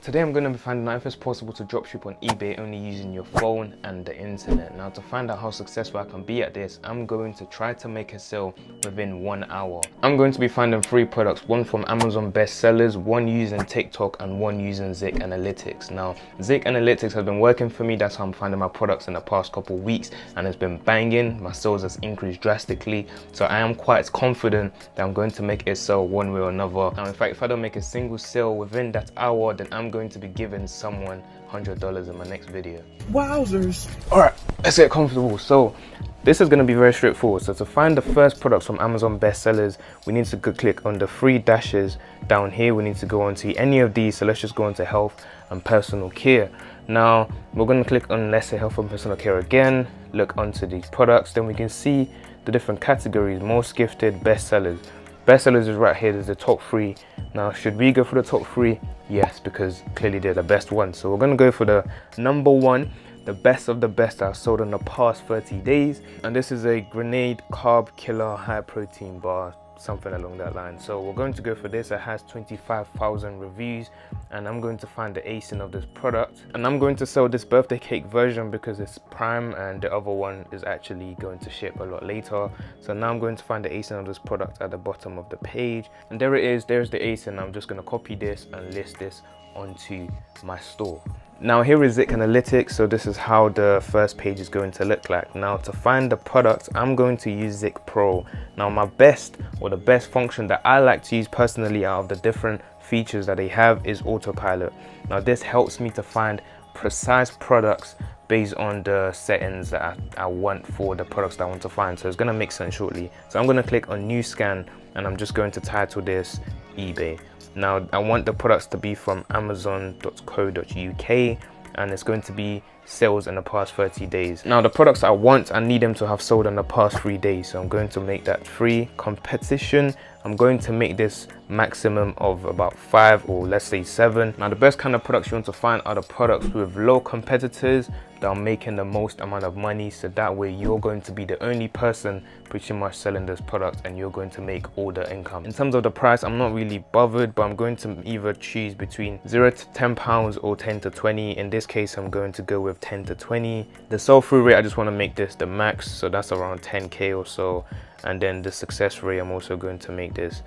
Today I'm going to be finding out if it's possible to dropship on eBay only using your phone and the internet. Now, to find out how successful I can be at this, I'm going to try to make a sale within 1 hour. I'm going to be finding 3 products, one from Amazon bestsellers, one using TikTok, and one using Zik Analytics. Now, Zik Analytics has been working for me. That's how I'm finding my products in the past couple of weeks, and it's been banging. My sales has increased drastically, so I am quite confident that I'm going to make a sale one way or another. Now, in fact, if I don't make a single sale within that hour, then I'm going to be giving someone $100 in my next video. Wowzers. Alright, let's get comfortable. So this is going to be very straightforward. So to find the first products from Amazon bestsellers, we need to click on the 3 dashes down here. We need to go onto any of these. So let's just go into health and personal care. Now we're going to click on, let's say, health and personal care again, look onto these products, then we can see the different categories: most gifted, bestsellers. Bestsellers is right here. There's the top 3. Now, should we go for the top 3? Yes, because clearly they're the best ones. So we're going to go for the number 1, the best of the best that I've sold in the past 30 days. And this is a grenade carb killer high protein bar, something along that line. So we're going to go for this. It has 25,000 reviews, and I'm going to find the ASIN of this product, and I'm going to sell this birthday cake version because it's prime and the other one is actually going to ship a lot later. So now I'm going to find the ASIN of this product at the bottom of the page, and there it is. There's the ASIN. I'm just going to copy this and list this onto my store. Now here is Zik Analytics. So this is how the first page is going to look like. Now, to find the product, I'm going to use Zik Pro. Now my best, or the best function that I like to use personally out of the different features that they have, is autopilot. Now this helps me to find precise products based on the settings that I want for the products that I want to find. So it's going to make sense shortly. So I'm going to click on new scan, and I'm just going to title this eBay. Now I want the products to be from amazon.co.uk, and it's going to be sales in the past 30 days. Now the products I want, I need them to have sold in the past 3 days. So I'm going to make that 3. Competition, I'm going to make this maximum of about 5, or let's say 7. Now the best kind of products you want to find are the products with low competitors that are making the most amount of money, so that way you're going to be the only person pretty much selling this product, and you're going to make all the income. In terms of the price, I'm not really bothered, but I'm going to either choose between 0 to £10 or 10 to 20. In this case, I'm going to go with 10 to 20. The sell through rate, I just want to make this the max, so that's around 10k or so. And then the success rate, I'm also going to make this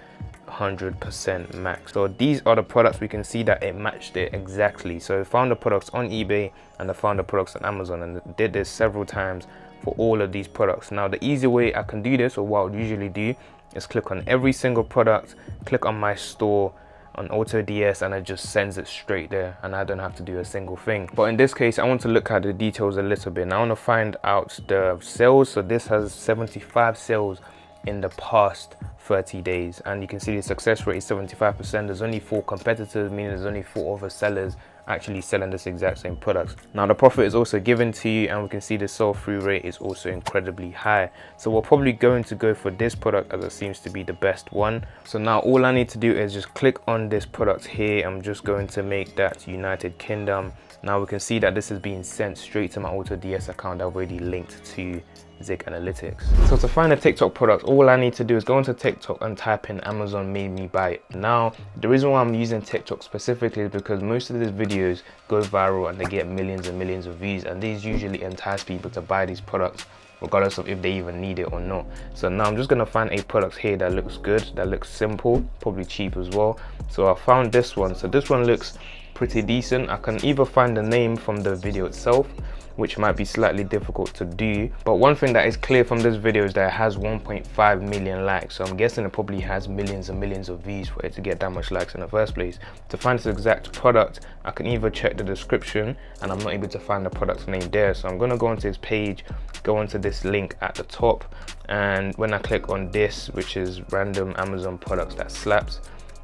100% max. So these are the products. We can see that it matched it exactly. So I found the products on eBay and I found the products on Amazon, and did this several times for all of these products. Now the easy way I can do this, or what I would usually do, is click on every single product, click on my store on AutoDS, and it just sends it straight there, and I don't have to do a single thing. But in this case, I want to look at the details a little bit. Now I want to find out the sales. So this has 75 sales in the past 30 days, and you can see the success rate is 75%. There's only 4 competitors, meaning there's only 4 other sellers actually selling this exact same product. Now the profit is also given to you, and we can see the sell through rate is also incredibly high. So we're probably going to go for this product as it seems to be the best one. So now all I need to do is just click on this product here. I'm just going to make that United Kingdom. Now we can see that this is being sent straight to my AutoDS account. I've already linked to Zik Analytics. So to find a TikTok product, all I need to do is go into TikTok and type in Amazon made me buy it. Now the reason why I'm using TikTok specifically is because most of these videos go viral and they get millions and millions of views, and these usually entice people to buy these products regardless of if they even need it or not. So now I'm just going to find a product here that looks good, that looks simple, probably cheap as well. So I found this one. So this one looks pretty decent. I can either find the name from the video itself, which might be slightly difficult to do, but one thing that is clear from this video is that it has 1.5 million likes, so I'm guessing it probably has millions and millions of views for it to get that much likes in the first place. To find this exact product, I can either check the description, and I'm not able to find the product's name there, so I'm going to go onto his page, go onto this link at the top, and when I click on this, which is random Amazon products that slaps,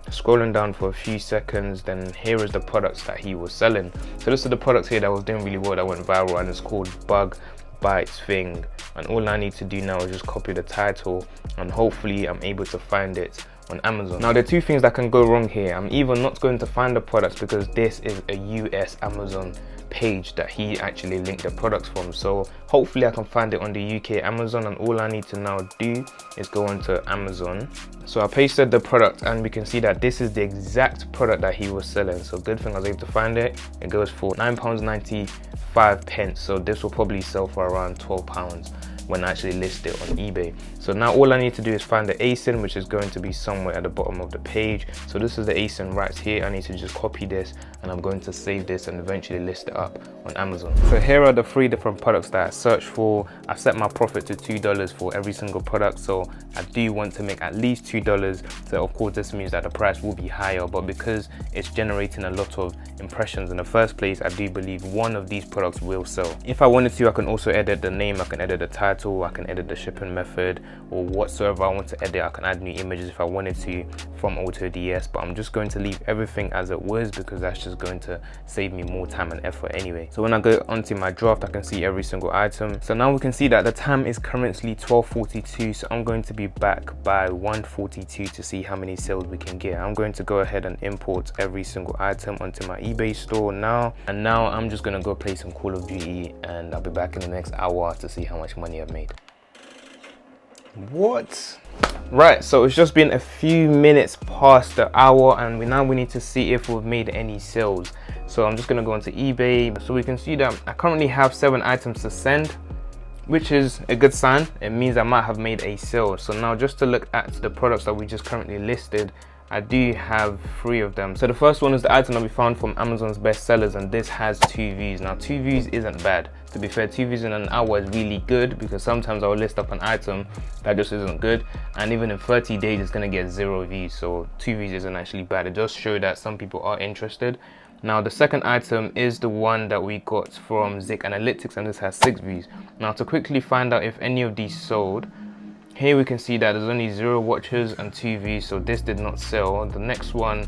scrolling down for a few seconds, then here is the products that he was selling. So this is the products here that was doing really well, that went viral, and it's called Bug Bites Thing. And all I need to do now is just copy the title, and hopefully I'm able to find it on Amazon. Now, there are two things that can go wrong here. I'm either not going to find the products because this is a US Amazon page that he actually linked the products from, so hopefully I can find it on the UK Amazon, and all I need to now do is go onto Amazon. So I pasted the product and we can see that this is the exact product that he was selling, so good thing I was able to find it. It goes for £9.95, so this will probably sell for around £12 when I actually list it on eBay. So now all I need to do is find the ASIN, which is going to be somewhere at the bottom of the page. So this is the ASIN right here. I need to just copy this and I'm going to save this and eventually list it up on Amazon. So here are the 3 different products that I searched for. I've set my profit to $2 for every single product, so I do want to make at least $2. So of course this means that the price will be higher, but because it's generating a lot of impressions in the first place, I do believe one of these products will sell. If I wanted to, I can also edit the name, I can edit the title, I can edit the shipping method, or whatsoever I want to edit. I can add new images if I wanted to from AutoDS, but I'm just going to leave everything as it was because that's just going to save me more time and effort anyway. So when I go onto my draft, I can see every single item. So now we can see that the time is currently 12:42, so I'm going to be back by 1:42 to see how many sales we can get. I'm going to go ahead and import every single item onto my eBay store now, and now I'm just going to go play some Call of Duty, and I'll be back in the next hour to see how much money I've made. What? Right, so it's just been a few minutes past the hour, and we need to see if we've made any sales. So I'm just gonna go into eBay. So we can see that I currently have 7 items to send, which is a good sign. It means I might have made a sale. So now just to look at the products that we just currently listed, I do have 3 of them. So the first one is the item that we found from Amazon's best sellers, and this has 2 views. Now 2 views isn't bad. To be fair, 2 views in an hour is really good, because sometimes I'll list up an item that just isn't good, and even in 30 days it's gonna get 0 views. So 2 views isn't actually bad. It does show that some people are interested. Now the second item is the one that we got from Zik Analytics, and this has 6 views. Now to quickly find out if any of these sold, here we can see that there's only 0 watches and 2 views, so this did not sell. The next one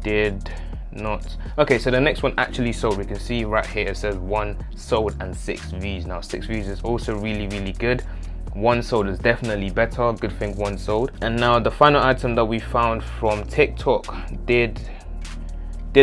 did not. Okay, so the next one actually sold. We can see right here it says 1 sold and 6 views. Now 6 views is also really good. 1 sold is definitely better. Good thing 1 sold. And now the final item that we found from TikTok did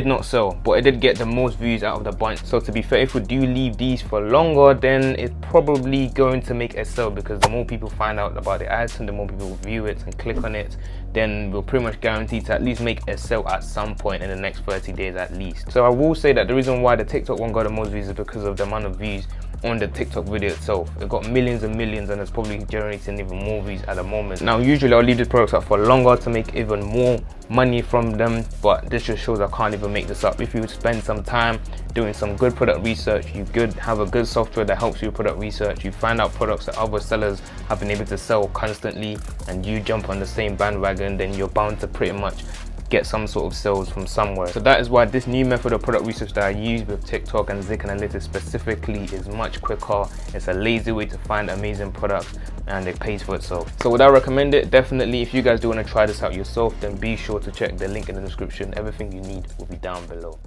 not sell, but it did get the most views out of the bunch. So to be fair, if we do leave these for longer, then it's probably going to make a sale, because the more people find out about the item, the more people view it and click on it, then we'll pretty much guarantee to at least make a sale at some point in the next 30 days at least. So I will say that the reason why the TikTok one got the most views is because of the amount of views on the TikTok video itself. It got millions and millions, and it's probably generating even more views at the moment. Now usually I'll leave the products up for longer to make even more money from them, but this just shows I can't even make this up. If you spend some time doing some good product research, you have a good software that helps you with product research, you find out products that other sellers have been able to sell constantly, and you jump on the same bandwagon, then you're bound to pretty much get some sort of sales from somewhere. So that is why this new method of product research that I use with TikTok and Zik Analytics specifically is much quicker. It's a lazy way to find amazing products, and it pays for itself. So would I recommend it? Definitely. If you guys do want to try this out yourself, then be sure to check the link in the description. Everything you need will be down below.